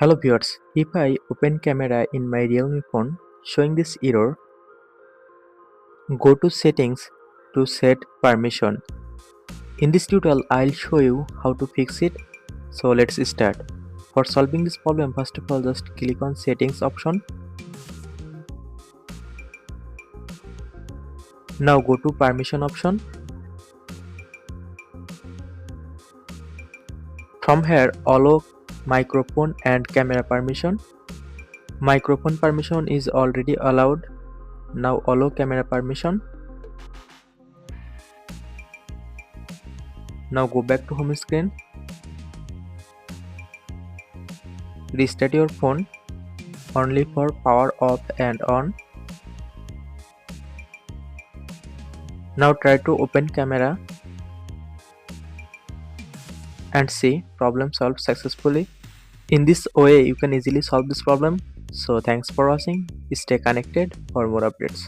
Hello viewers, if I open camera in my Realme phone showing this error, go to settings to set permission. In this tutorial, I'll show you how to fix it. So let's start. For solving this problem, first of all just click on settings option. Now go to permission option. From here allow microphone and camera permission. Microphone permission is already allowed. Now allow camera permission. Now go back to home screen. Restart your phone only for power off and on. Now try to open camera and see problem solved successfully. In this way you can easily solve this problem. So thanks for watching. Stay connected for more updates.